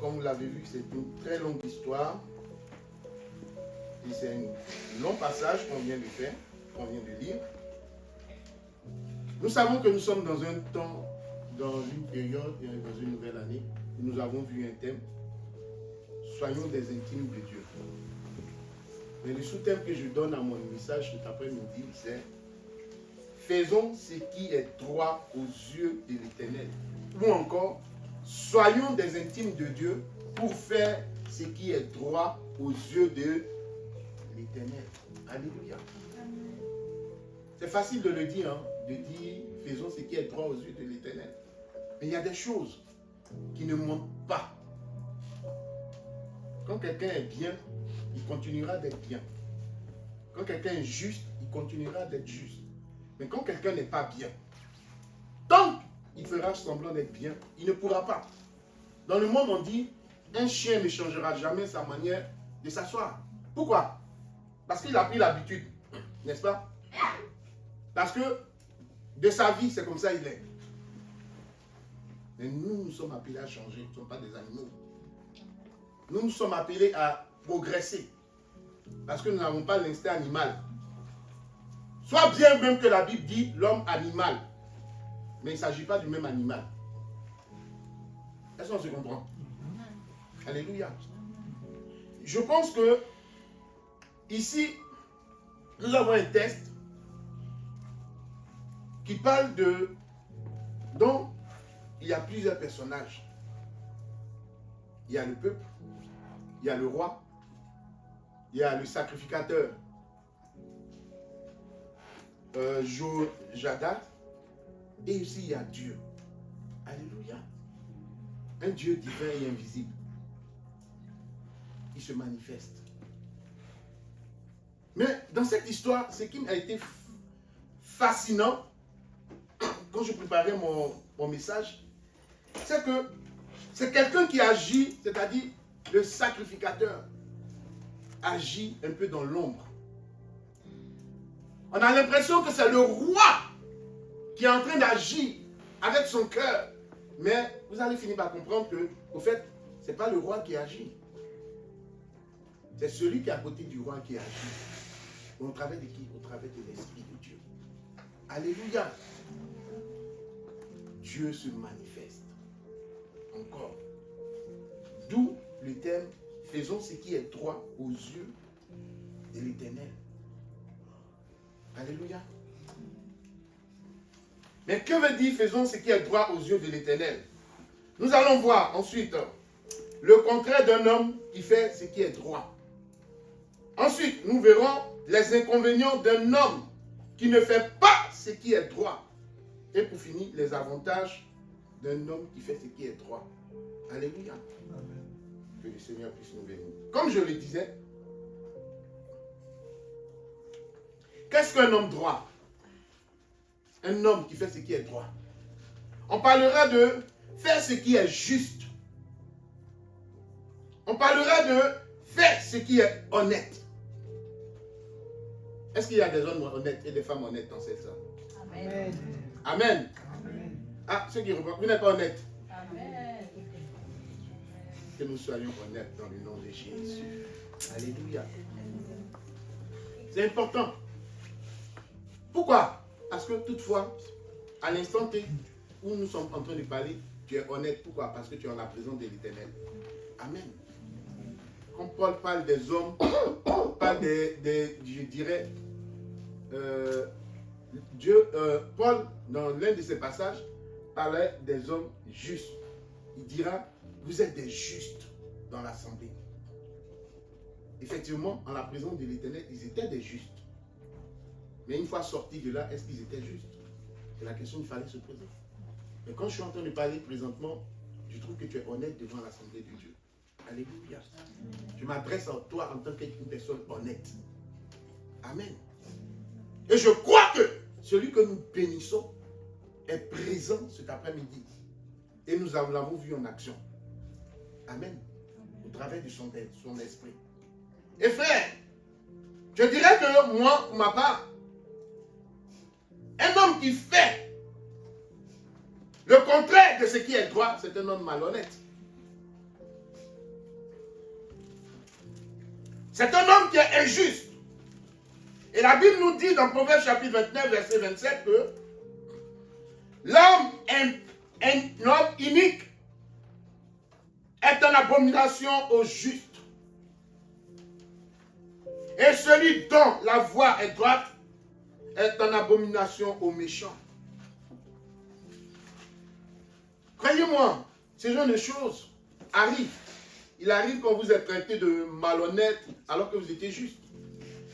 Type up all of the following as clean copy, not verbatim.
comme vous l'avez vu, c'est une très longue histoire. Et c'est un long passage qu'on vient de faire, qu'on vient de lire. Nous savons que nous sommes dans un temps, dans une période, dans une nouvelle année, où nous avons vu un thème. Soyons des intimes de Dieu. Mais le sous-thème que je donne à mon message cet après-midi, c'est faisons ce qui est droit aux yeux de l'Éternel. Ou encore, soyons des intimes de Dieu pour faire ce qui est droit aux yeux de l'Éternel. Alléluia. C'est facile de le dire, hein, de dire faisons ce qui est droit aux yeux de l'Éternel. Mais il y a des choses qui ne montent pas. Quand quelqu'un est bien, il continuera d'être bien. Quand quelqu'un est juste, il continuera d'être juste. Mais quand quelqu'un n'est pas bien, tant qu'il fera semblant d'être bien, il ne pourra pas. Dans le monde, on dit, un chien ne changera jamais sa manière de s'asseoir. Pourquoi? Parce qu'il a pris l'habitude, n'est-ce pas? Parce que de sa vie, c'est comme ça il est. Mais nous, nous sommes appelés à changer, nous ne sommes pas des animaux. Nous, nous sommes appelés à progresser. Parce que nous n'avons pas l'instinct animal. Soit bien même que la Bible dit l'homme animal. Mais il ne s'agit pas du même animal. Est-ce qu'on se comprend? Alléluia. Je pense que ici, nous avons un texte qui parle de... dont il y a plusieurs personnages. Il y a le peuple, il y a le roi, il y a le sacrificateur Jada, et aussi il y a Dieu. Alléluia. Un Dieu divin et invisible. Il se manifeste. Mais dans cette histoire, ce qui m'a été fascinant, quand je préparais mon message, c'est que c'est quelqu'un qui agit, c'est-à-dire le sacrificateur agit un peu dans l'ombre. On a l'impression que c'est le roi qui est en train d'agir avec son cœur. Mais vous allez finir par comprendre que, au fait, ce n'est pas le roi qui agit. C'est celui qui est à côté du roi qui agit. Au travers de qui? Au travers de l'Esprit de Dieu. Alléluia. Dieu se manifeste. Encore. D'où le thème, faisons ce qui est droit aux yeux de l'Éternel. Alléluia. Mais que veut dire faisons ce qui est droit aux yeux de l'Éternel? Nous allons voir ensuite le contraire d'un homme qui fait ce qui est droit. Ensuite, nous verrons les inconvénients d'un homme qui ne fait pas ce qui est droit. Et pour finir, les avantages d'un homme qui fait ce qui est droit. Alléluia. Amen. Que le Seigneur puisse nous bénir. Comme je le disais, qu'est-ce qu'un homme droit? Un homme qui fait ce qui est droit. On parlera de faire ce qui est juste. On parlera de faire ce qui est honnête. Est-ce qu'il y a des hommes honnêtes et des femmes honnêtes dans cette salle? Amen. Amen. Amen. Ah, ceux qui reprennent, vous n'êtes pas honnêtes. Amen. Que nous soyons honnêtes dans le nom de Jésus. Alléluia. C'est important. Pourquoi? Parce que toutefois, à l'instant T où nous sommes en train de parler, tu es honnête. Pourquoi? Parce que tu es en la présence de l'Éternel. Amen. Quand Paul parle des hommes, parle je dirais, Paul, dans l'un de ses passages, parlait des hommes justes. Il dira, vous êtes des justes dans l'assemblée. Effectivement, en la présence de l'Éternel, ils étaient des justes. Mais une fois sortis de là, est-ce qu'ils étaient justes? C'est la question qu'il fallait se poser. Mais quand je suis en train de parler présentement, je trouve que tu es honnête devant l'assemblée de Dieu. Alléluia. Je m'adresse à toi en tant qu'une personne honnête. Amen. Et je crois que celui que nous bénissons est présent cet après-midi. Et nous l'avons vu en action. Amen. Au travers de son esprit. Et frère, je dirais que moi, pour ma part, un homme qui fait le contraire de ce qui est droit, c'est un homme malhonnête. C'est un homme qui est injuste. Et la Bible nous dit dans Proverbe chapitre 29, verset 27 que l'homme un homme inique est une abomination au juste. Et celui dont la voie est droite est une abomination aux méchants. Croyez-moi, ce genre de choses arrivent. Il arrive quand vous êtes traité de malhonnête alors que vous étiez juste.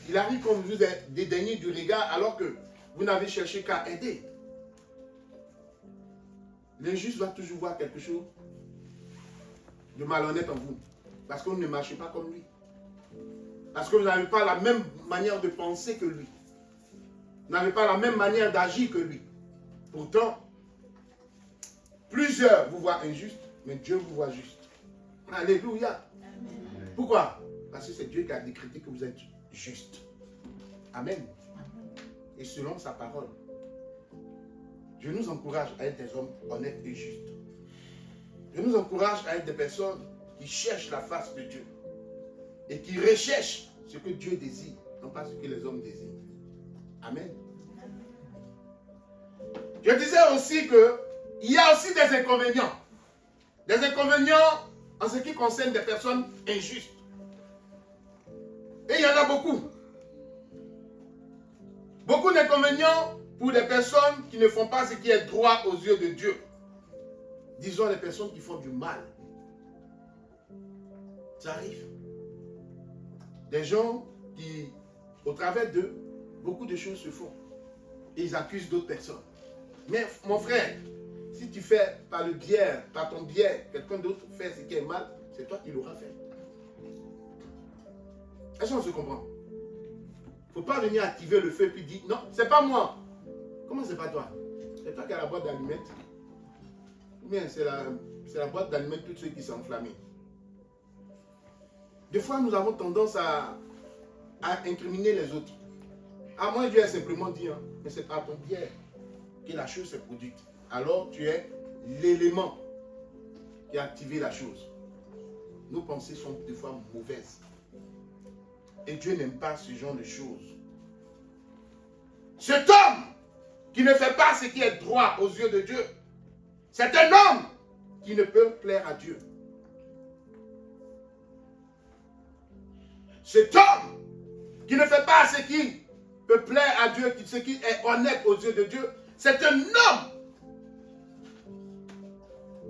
Il arrive quand vous êtes dédaigné du regard alors que vous n'avez cherché qu'à aider. L'injuste va toujours voir quelque chose de malhonnête en vous. Parce que vous ne marchez pas comme lui. Parce que vous n'avez pas la même manière de penser que lui. Vous n'avez pas la même manière d'agir que lui. Pourtant, plusieurs vous voient injuste, mais Dieu vous voit juste. Alléluia. Amen. Pourquoi? Parce que c'est Dieu qui a décrété que vous êtes juste. Amen. Et selon sa parole. Je nous encourage à être des hommes honnêtes et justes. Je nous encourage à être des personnes qui cherchent la face de Dieu. Et qui recherchent ce que Dieu désire, non pas ce que les hommes désirent. Amen. Je disais aussi qu'il y a aussi des inconvénients. Des inconvénients en ce qui concerne des personnes injustes. Et il y en a beaucoup. Beaucoup d'inconvénients pour des personnes qui ne font pas ce qui est droit aux yeux de Dieu. Disons les personnes qui font du mal. Ça arrive. Des gens qui, au travers d'eux, beaucoup de choses se font. Et ils accusent d'autres personnes. Mais mon frère, si tu fais par le biais, par ton biais, quelqu'un d'autre fait ce qui est mal, c'est toi qui l'auras fait. Est-ce qu'on se comprend? Il ne faut pas venir activer le feu et puis dire, non, c'est pas moi. Comment c'est pas toi? C'est toi qui as la boîte d'allumettes. Ou bien c'est la boîte d'allumettes, tous ceux qui sont enflammés. Des fois, nous avons tendance à incriminer les autres. Ah, moi, Dieu a simplement dit, hein, mais c'est par ton biais que la chose s'est produite. Alors, tu es l'élément qui a activé la chose. Nos pensées sont des fois mauvaises. Et Dieu n'aime pas ce genre de choses. Cet homme qui ne fait pas ce qui est droit aux yeux de Dieu, c'est un homme qui ne peut plaire à Dieu. Cet homme qui ne fait pas ce qui peut plaire à Dieu, ce qui est honnête aux yeux de Dieu, c'est un homme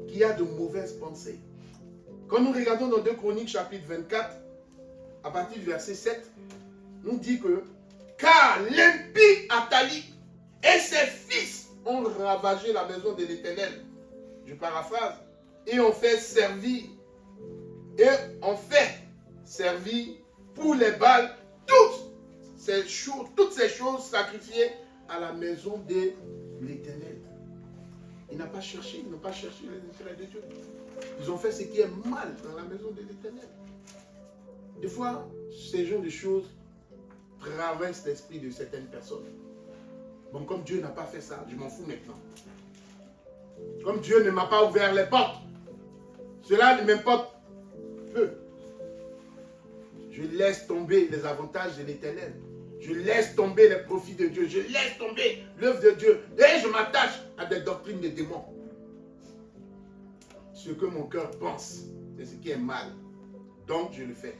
qui a de mauvaises pensées. Quand nous regardons dans 2 Chroniques chapitre 24, à partir du verset 7, nous dit que car l'impie Athalie et ses fils ont ravagé la maison de l'Éternel. Je paraphrase. Et ont fait servir pour les Baals toutes ces choses sacrifiées à la maison de l'Éternel. Ils n'ont pas cherché les intérêts de Dieu. Ils ont fait ce qui est mal dans la maison de l'Éternel. Des fois, ces genres de choses traversent l'esprit de certaines personnes. Bon, comme Dieu n'a pas fait ça, je m'en fous maintenant. Comme Dieu ne m'a pas ouvert les portes, cela ne m'importe peu. Je laisse tomber les avantages de l'Éternel. Je laisse tomber les profits de Dieu. Je laisse tomber l'œuvre de Dieu. Et je m'attache à des doctrines de démons. Ce que mon cœur pense, c'est ce qui est mal. Donc je le fais.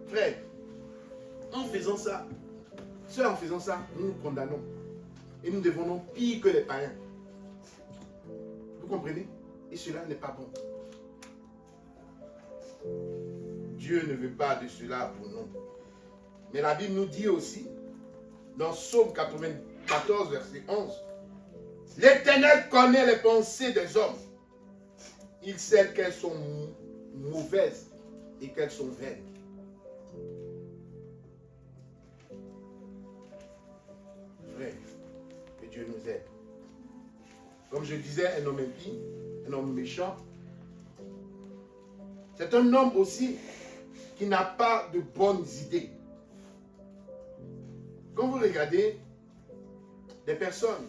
Frère, en faisant ça, nous nous condamnons. Et nous devenons pire que les païens. Vous comprenez? Et cela n'est pas bon. Dieu ne veut pas de cela pour nous. Mais la Bible nous dit aussi, dans Psaume 94, verset 11, l'Éternel connaît les pensées des hommes. Il sait qu'elles sont mauvaises et qu'elles sont vaines. Frère, que Dieu nous aide. Comme je disais, un homme impie, un homme méchant, c'est un homme aussi qui n'a pas de bonnes idées. Quand vous regardez des personnes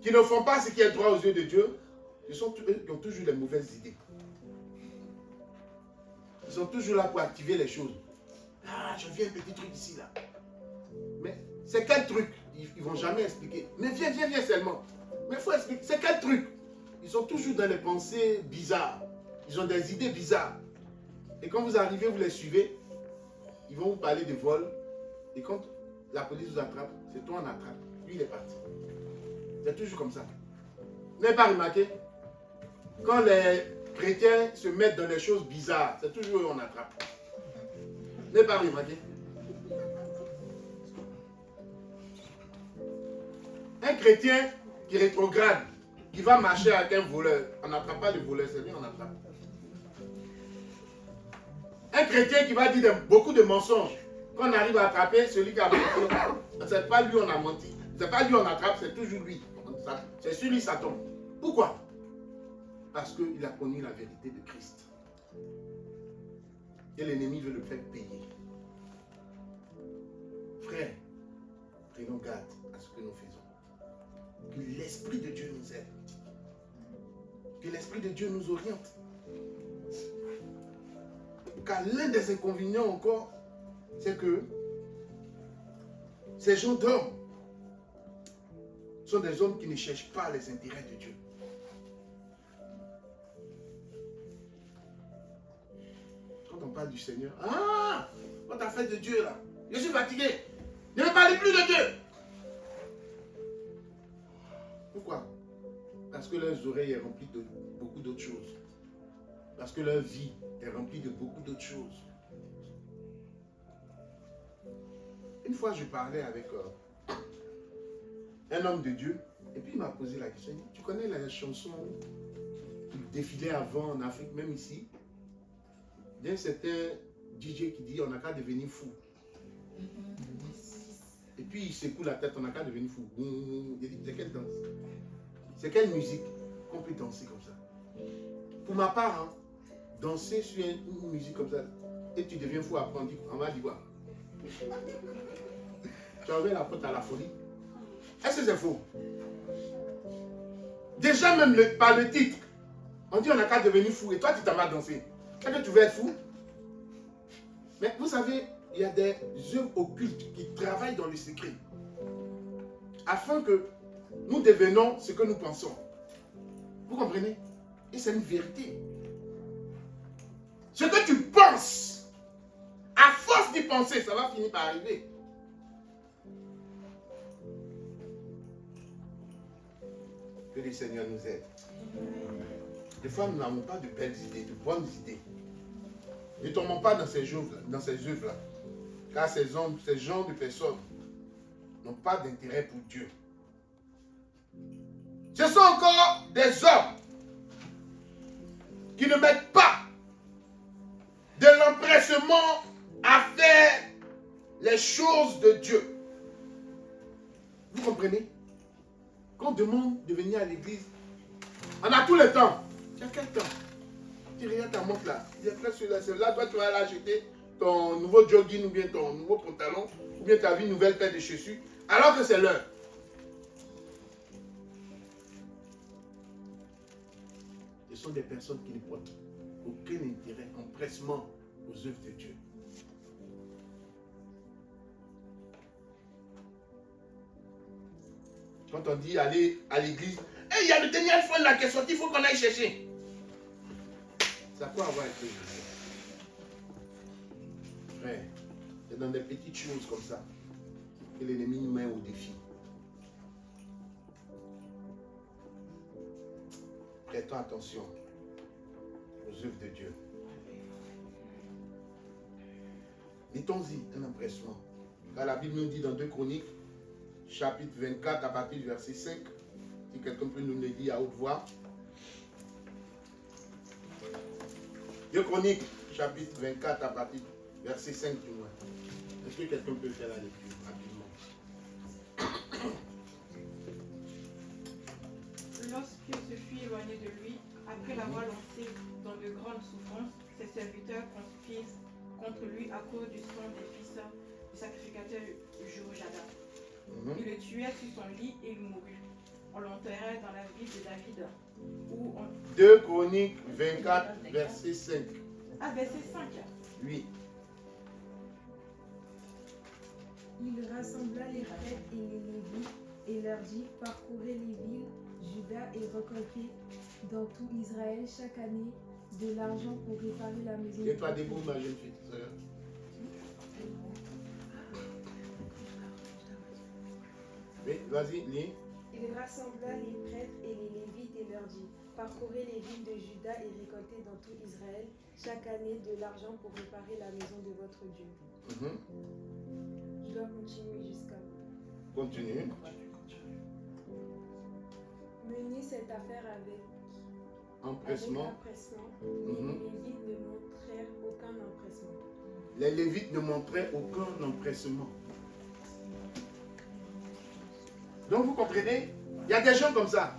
qui ne font pas ce qui est droit aux yeux de Dieu, ce sont eux qui ont toujours les mauvaises idées. Ils sont toujours là pour activer les choses. Ah, je viens un petit truc ici, là. Mais c'est quel truc? Ils ne vont jamais expliquer. Mais viens seulement. Mais il faut expliquer. C'est quel truc? Ils sont toujours dans les pensées bizarres. Ils ont des idées bizarres. Et quand vous arrivez, vous les suivez, ils vont vous parler de vol. Et quand la police vous attrape, c'est toi on attrape. Lui, il est parti. C'est toujours comme ça. Vous n'avez pas remarqué? Quand les chrétiens se mettent dans des choses bizarres, c'est toujours eux on attrape. Vous n'avez pas remarqué? Un chrétien qui rétrograde, qui va marcher avec un voleur, on n'attrape pas le voleur, c'est lui on attrape. Un chrétien qui va dire beaucoup de mensonges, quand on arrive à attraper celui qui a menti, c'est pas lui on a menti, c'est pas lui on attrape, c'est toujours lui. C'est sur lui ça tombe. Pourquoi? Parce qu'il a connu la vérité de Christ. Et l'ennemi veut le faire payer. Frère, prenons garde à ce que nous faisons. Que l'Esprit de Dieu nous aide. Que l'Esprit de Dieu nous oriente. Car l'un des inconvénients encore, c'est que ces gens d'hommes sont des hommes qui ne cherchent pas les intérêts de Dieu. Quand on parle du Seigneur, ah, on t'a fait de Dieu là. Je suis fatigué. Ne me parlez plus de Dieu. Pourquoi? Parce que leurs oreilles sont remplies de beaucoup d'autres choses. Parce que leur vie est remplie de beaucoup d'autres choses. Une fois, je parlais avec un homme de Dieu, et puis il m'a posé la question, tu connais la chanson qui défilait avant en Afrique, même ici? Il y a un certain DJ qui dit, on n'a qu'à devenir fou. Et puis il secoue la tête, on n'a qu'à devenir fou. Il dit, c'est quelle danse? C'est quelle musique qu'on peut danser comme ça? Pour ma part, hein, danser sur une musique comme ça, et tu deviens fou après, on va dire quoi? Tu as ouvert la porte à la folie. Est-ce que c'est faux? Déjà même par le titre, on dit on n'a qu'à devenir fou et toi tu t'en vas danser. Est-ce que tu veux être fou? Mais vous savez, il y a des œuvres occultes qui travaillent dans le secret afin que nous devenions ce que nous pensons. Vous comprenez? Et c'est une vérité. Ce que tu penses, à force d'y penser, ça va finir par arriver. Que le Seigneur nous aide. Des fois, nous n'avons pas de belles idées, de bonnes idées. Ne tombons pas dans ces œuvres-là. Car ces genres de personnes n'ont pas d'intérêt pour Dieu. Ce sont encore des hommes qui ne mettent pas de l'empressement à faire les choses de Dieu. Vous comprenez? Quand on demande de venir à l'église, on a tout le temps. Il y a quel temps? Tu regardes ta montre là. Il y a plein celui-là. C'est là, toi tu vas aller acheter ton nouveau jogging ou bien ton nouveau pantalon ou bien ta une nouvelle paire de chaussures alors que c'est l'heure. Ce sont des personnes qui ne portent aucun intérêt, empressement aux œuvres de Dieu. Quand on dit aller à l'église, hey, il y a le dernier iPhone là qui est sorti, il faut qu'on aille chercher. Ça peut avoir été. Frère, c'est dans des petites choses comme ça que l'ennemi nous met au défi. Prêtons attention aux œuvres de Dieu. Mettons-y un empressement. Car la Bible nous dit dans 2 Chroniques, chapitre 24, à partir du verset 5, si quelqu'un peut nous le dire à haute voix. 2 Chroniques, chapitre 24, à partir du verset 5 du moins. Est-ce que quelqu'un peut faire la lecture rapidement? Lorsqu'il se fut éloigné de lui, après l'avoir lancé dans de grandes souffrances, ses serviteurs conspirent contre lui à cause du sang des fils du sacrificateur Jéhoiada. Ils le tuèrent sur son lit et il mourut. On l'enterra dans la ville de David. 2 Chroniques 24, verset 5. Ah, verset 5. Oui. Il rassembla les prêtres et les lévites et leur dit, parcourez les villes, Juda et recueillez dans tout Israël chaque année de l'argent pour réparer la maison. Et toi debout, ma jeune fille. Sœur. Oui, vas-y, lis. Il rassembla les prêtres et les lévites et leur dit, parcourez les villes de Juda et récoltez dans tout Israël chaque année de l'argent pour réparer la maison de votre Dieu. Je dois continuer jusqu'à... Continue. Menez cette affaire avec Empressement. empressement, mais les Lévites ne montrèrent aucun empressement. Les Lévites ne montraient aucun empressement. Donc vous comprenez, il y a des gens comme ça.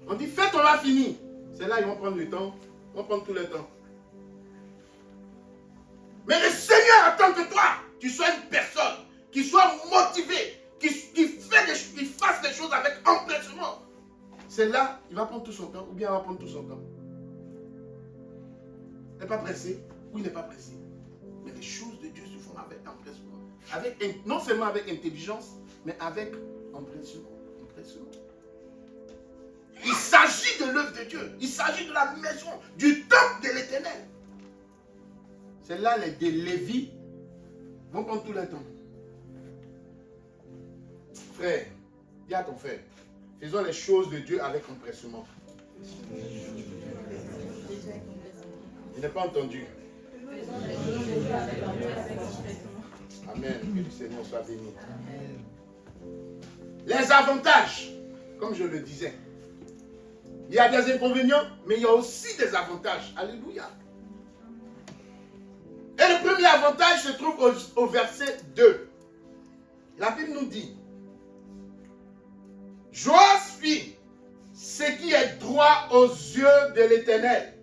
On dit, faites, on a fini. C'est là, ils vont prendre le temps. Ils vont prendre tout le temps. Mais le Seigneur attend que toi, tu sois une personne qui soit motivée, qui fasse les choses avec empressement. C'est là, il va prendre tout son temps, ou bien il va prendre tout son temps. Il n'est pas pressé, ou il n'est pas pressé. Mais les choses de Dieu se font avec empressement. Non seulement avec intelligence, mais avec empressement. Il s'agit de l'œuvre de Dieu. Il s'agit de la maison, du temple de l'Éternel. C'est là les Lévites vont prendre tout le temps. Frère, dis à ton frère, faisons les choses de Dieu avec empressement. Il n'est pas entendu. Amen. Que le Seigneur soit béni. Les avantages, comme je le disais, il y a des inconvénients, mais il y a aussi des avantages. Alléluia. Et le premier avantage se trouve au verset 2. La Bible nous dit, Joas fit ce qui est droit aux yeux de l'Éternel.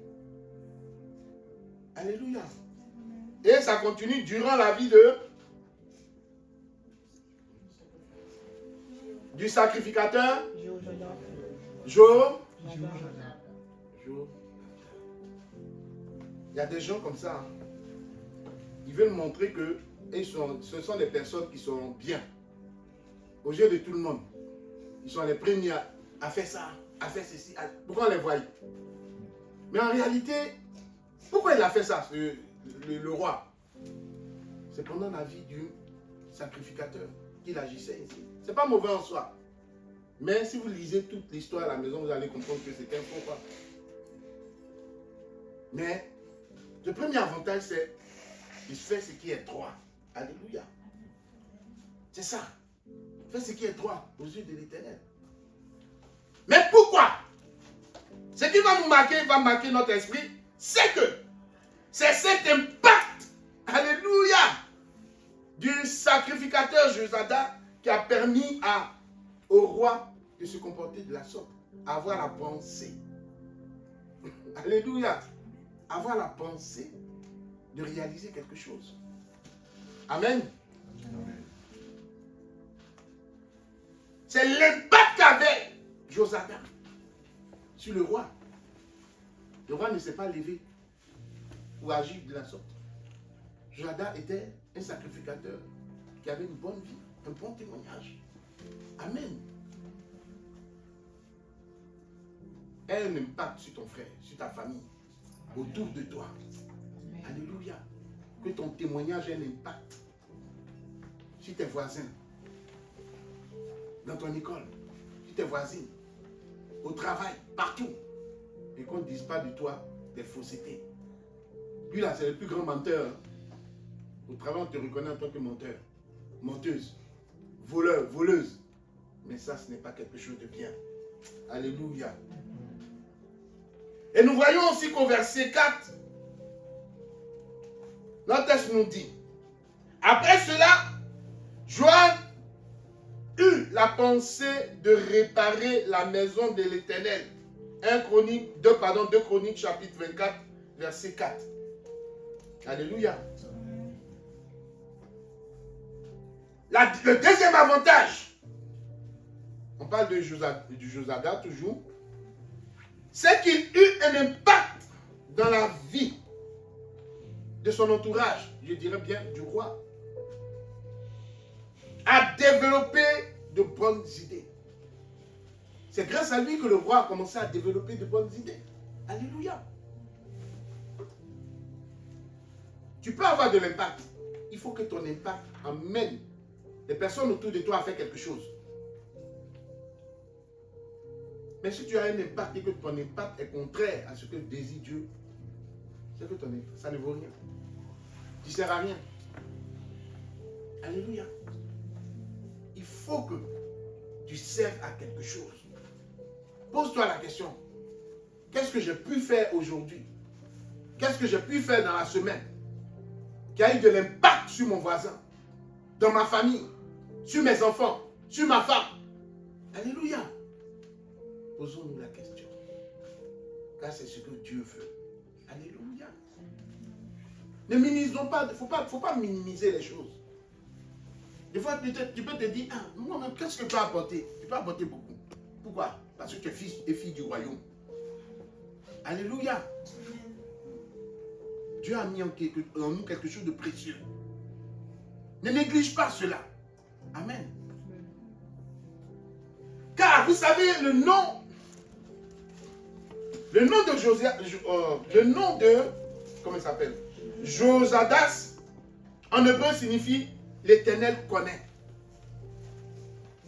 Alléluia. Et ça continue durant la vie du sacrificateur Jo. Il y a des gens comme ça. Ils veulent montrer que ce sont des personnes qui sont bien. Aux yeux de tout le monde. Ils sont les premiers à faire ça, à faire ceci. Pourquoi on les voit? Mais en réalité, pourquoi il a fait ça, le roi? C'est pendant la vie du sacrificateur qu'il agissait ici. Ce n'est pas mauvais en soi. Mais si vous lisez toute l'histoire à la maison, vous allez comprendre que c'est un faux roi. Mais le premier avantage, c'est qu'il fait ce qui est droit. Alléluia. C'est ça. Fait ce qui est droit aux yeux de l'Éternel. Mais pourquoi? Ce qui va nous marquer, va marquer notre esprit, c'est que c'est cet impact, alléluia, du sacrificateur Josada qui a permis au roi de se comporter de la sorte, avoir la pensée. Alléluia. Avoir la pensée de réaliser quelque chose. Amen. Amen. C'est l'impact qu'avait Josada sur le roi. Le roi ne s'est pas levé ou agir de la sorte. Josada était un sacrificateur qui avait une bonne vie, un bon témoignage. Amen. Un impact sur ton frère, sur ta famille, autour de toi. Alléluia. Que ton témoignage ait un impact sur tes voisins, dans ton école, sur tes voisines, au travail, partout. Et qu'on ne dise pas de toi des faussetés. Lui là, c'est le plus grand menteur. Au travail, on te reconnaît en tant que menteur, menteuse, voleur, voleuse. Mais ça, ce n'est pas quelque chose de bien. Alléluia. Et nous voyons aussi qu'au verset 4, notre texte nous dit, après cela, Joab eut la pensée de réparer la maison de l'Éternel. 2 Chroniques chapitre 24, verset 4. Alléluia. Le deuxième avantage, on parle du Josada toujours, c'est qu'il eut un impact dans la vie son entourage, je dirais bien du roi, à développer de bonnes idées. C'est grâce à lui que le roi a commencé à développer de bonnes idées. Alléluia. Tu peux avoir de l'impact. Il faut que ton impact amène les personnes autour de toi à faire quelque chose. Mais si tu as un impact et que ton impact est contraire à ce que désire Dieu, c'est que ça ne vaut rien. Tu ne sers à rien. Alléluia. Il faut que tu serves à quelque chose. Pose-toi la question. Qu'est-ce que j'ai pu faire aujourd'hui? Qu'est-ce que j'ai pu faire dans la semaine qui a eu de l'impact sur mon voisin, dans ma famille, sur mes enfants, sur ma femme? Alléluia. Posons-nous la question. Car c'est ce que Dieu veut. Alléluia. Ne minimisons pas, il ne faut pas minimiser les choses. Des fois, tu peux te dire, ah, moi-même, qu'est-ce que tu peux apporter? Tu peux apporter beaucoup. Pourquoi? Parce que tu es fils et fille du royaume. Alléluia. Dieu a mis en nous quelque chose de précieux. Ne néglige pas cela. Amen. Car vous savez, le nom de Josia, comment il s'appelle? Josadas, en hébreu signifie l'Éternel connaît.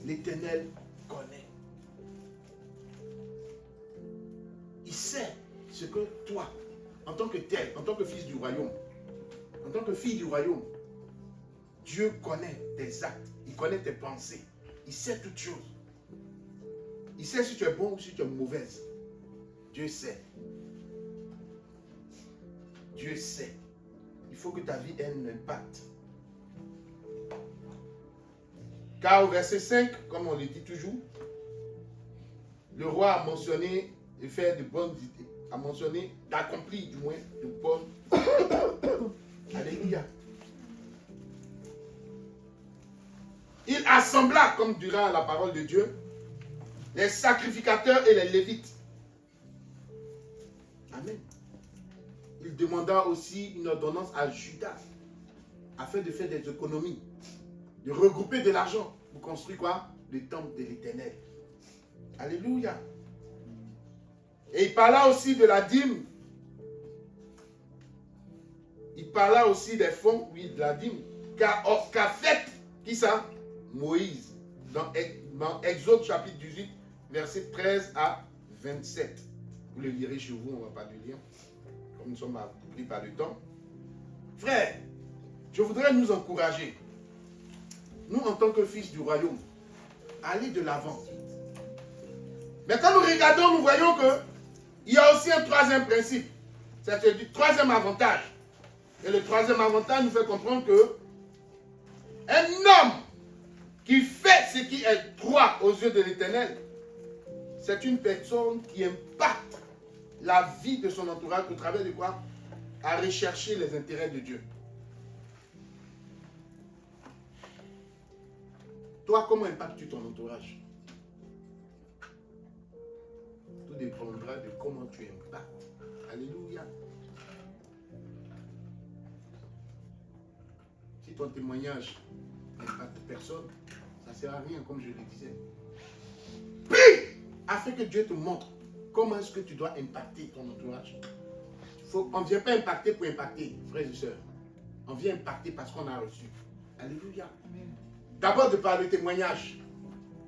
L'Éternel connaît. Il sait ce que toi, en tant que tel, en tant que fils du royaume, en tant que fille du royaume, Dieu connaît tes actes, il connaît tes pensées, il sait toutes choses. Il sait si tu es bon ou si tu es mauvaise. Dieu sait. Dieu sait. Il faut que ta vie ait un impact. Car au verset 5, comme on le dit toujours, le roi a mentionné de faire de bonnes idées, a mentionné d'accomplir du moins de bonnes. Alléluia. Il assembla, comme dira la parole de Dieu, les sacrificateurs et les lévites. Amen. Il demanda aussi une ordonnance à Judas afin de faire des économies, de regrouper de l'argent pour construire quoi? Le temple de l'Éternel. Alléluia. Et il parla aussi de la dîme. Il parla aussi des fonds, oui, de la dîme. Qu'a fait, qui ça? Moïse. Dans Exode chapitre 18, versets 13 à 27. Vous le lirez chez vous, on ne va pas le lire. Comme nous sommes pris par le temps. Frère, je voudrais nous encourager. Nous, en tant que fils du royaume, aller de l'avant. Mais quand nous regardons, nous voyons qu'il y a aussi un troisième principe. C'est le troisième avantage. Et le troisième avantage nous fait comprendre que un homme qui fait ce qui est droit aux yeux de l'Éternel, c'est une personne qui impacte la vie de son entourage au travers de quoi? À rechercher les intérêts de Dieu. Toi, comment impactes-tu ton entourage? Tout dépendra de comment tu impactes. Alléluia. Si ton témoignage n'impacte personne, ça ne sert à rien, comme je le disais. Prie afin que Dieu te montre comment est-ce que tu dois impacter ton entourage. On ne vient pas impacter pour impacter, frères et sœurs. On vient impacter parce qu'on a reçu. Alléluia. D'abord de par le témoignage,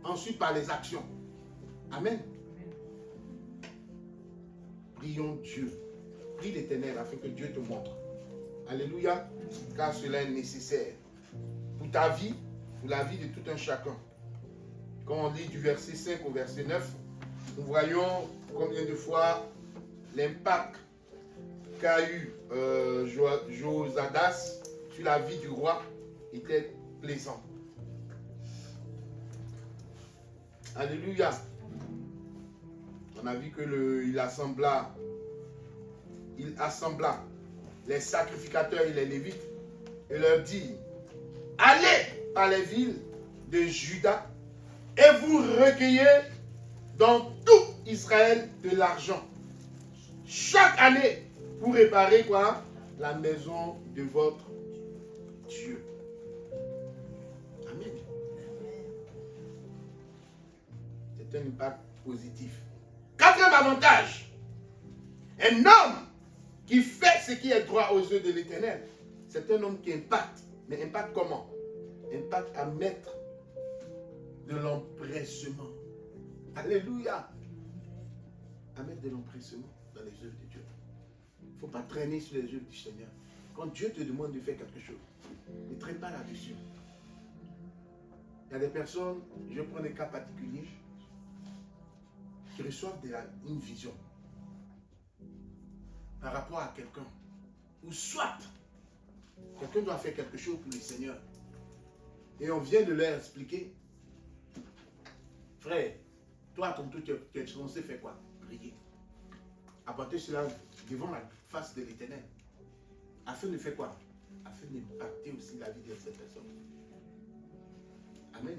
ensuite par les actions. Amen. Prions Dieu. Prie l'Éternel afin que Dieu te montre. Alléluia. Car cela est nécessaire pour ta vie, pour la vie de tout un chacun. Quand on lit du verset 5 au verset 9, nous voyons combien de fois l'impact qu'a eu Josadas sur la vie du roi était plaisant. Alléluia. On a vu qu'il assembla les sacrificateurs et les lévites et leur dit: allez par les villes de Juda et vous recueillez dans tout Israël de l'argent chaque année pour réparer quoi? la maison de votre Dieu. Amen. C'est un impact positif. Quatrième avantage, un homme qui fait ce qui est droit aux yeux de l'Éternel, c'est un homme qui impacte. Mais impacte comment? Impacte à mettre de l'empressement. Alléluia. À mettre de l'empressement dans les œuvres de Dieu. Il ne faut pas traîner sur les œuvres du Seigneur. Quand Dieu te demande de faire quelque chose, ne traîne pas là-dessus. Il y a des personnes, je prends des cas particuliers, qui reçoivent une vision par rapport à quelqu'un. Ou soit, quelqu'un doit faire quelque chose pour le Seigneur. Et on vient de leur expliquer, frère, toi, à ton tour, tu es censé faire quoi? Prier. Apporter cela devant la face de l'Éternel. Afin de faire quoi? Afin d'impacter aussi la vie de cette personne. Amen.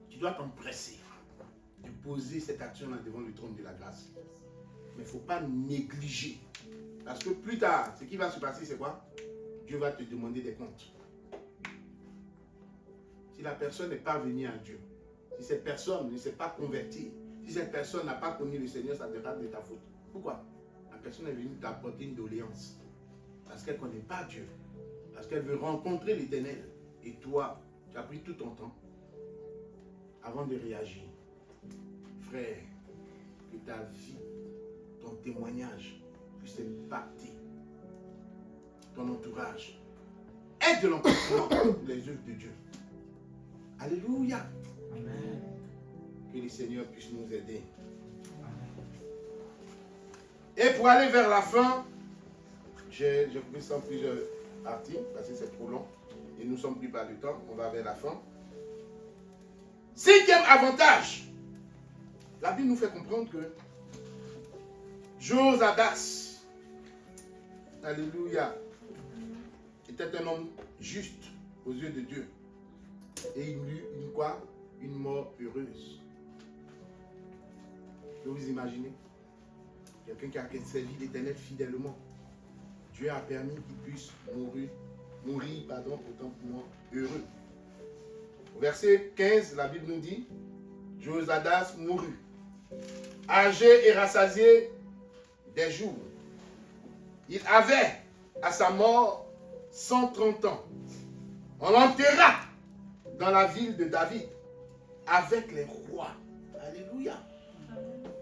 Tu dois t'empresser de poser cette action-là devant le trône de la grâce. Mais il ne faut pas négliger. Parce que plus tard, ce qui va se passer, c'est quoi? Dieu va te demander des comptes. Si la personne n'est pas venue à Dieu, si cette personne ne s'est pas convertie, si cette personne n'a pas connu le Seigneur, ça devra être de ta faute. Pourquoi? La personne est venue t'apporter une doléance. Parce qu'elle ne connaît pas Dieu. Parce qu'elle veut rencontrer l'Éternel. Et toi, tu as pris tout ton temps avant de réagir. Frère, que ta vie, ton témoignage puisse impacter ton entourage. Aide de l'empressement les œuvres de Dieu. Alléluia. Amen. Que le Seigneur puisse nous aider. Et pour aller vers la fin, j'ai coupé ça en plusieurs parties parce que c'est trop long et nous ne sommes plus par le temps. On va vers la fin. Cinquième avantage. La Bible nous fait comprendre que Josadas, alléluia, était un homme juste aux yeux de Dieu. Et il eut une mort heureuse. Que vous imaginez? Quelqu'un qui a servi l'Éternel fidèlement. Dieu a permis qu'il puisse mourir autant pour moi, heureux. Au verset 15, la Bible nous dit, Josadas mourut, âgé et rassasié des jours. Il avait à sa mort 130 ans. On l'enterra dans la ville de David avec les rois. Alléluia.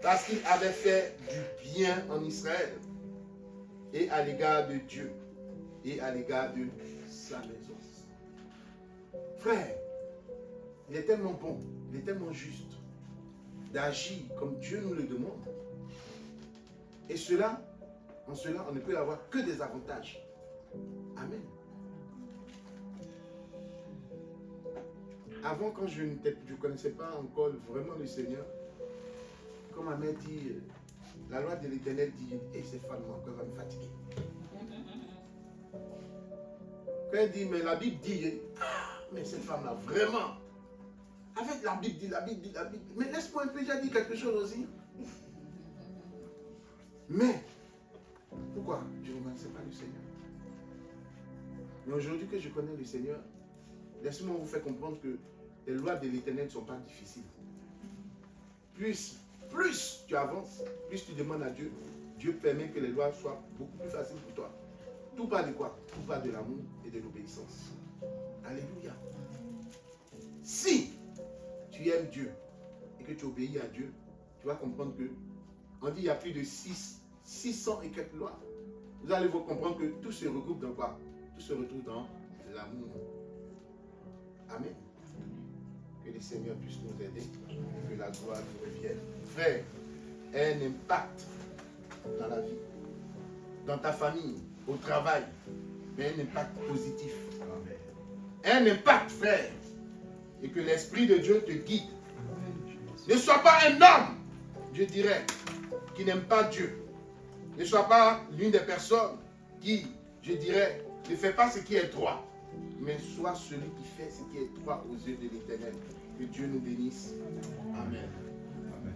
Parce qu'il avait fait du bien en Israël et à l'égard de Dieu et à l'égard de sa maison. Frère, il est tellement bon, il est tellement juste d'agir comme Dieu nous le demande. Et en cela, on ne peut avoir que des avantages. Amen. Avant, quand je ne connaissais pas encore vraiment le Seigneur, comme ma mère dit, la loi de l'Éternel dit, et cette femme encore va me fatiguer. Quand elle dit, mais la Bible dit, mais cette femme-là, vraiment, avec la Bible dit, mais laisse-moi un peu, j'ai dit quelque chose aussi. Mais, pourquoi je ne connaissais pas le Seigneur? Mais aujourd'hui que je connais le Seigneur, laissez-moi vous faire comprendre que les lois de l'Éternel ne sont pas difficiles. Plus tu avances, plus tu demandes à Dieu, Dieu permet que les lois soient beaucoup plus faciles pour toi. Tout part de quoi? Tout part de l'amour et de l'obéissance. Alléluia. Si tu aimes Dieu et que tu obéis à Dieu, tu vas comprendre que, on dit qu'il y a plus de 600 et quelques lois. Vous allez vous comprendre que tout se regroupe dans quoi? Tout se retrouve dans l'amour. Amen. Que le Seigneur puisse nous aider, que la gloire nous revienne. Frère, un impact dans la vie, dans ta famille, au travail, mais un impact positif. Un impact, frère, et que l'Esprit de Dieu te guide. Ne sois pas un homme, je dirais, qui n'aime pas Dieu. Ne sois pas l'une des personnes qui, je dirais, ne fait pas ce qui est droit, mais sois celui qui fait ce qui est droit aux yeux de l'Éternel. Que Dieu nous bénisse. Amen.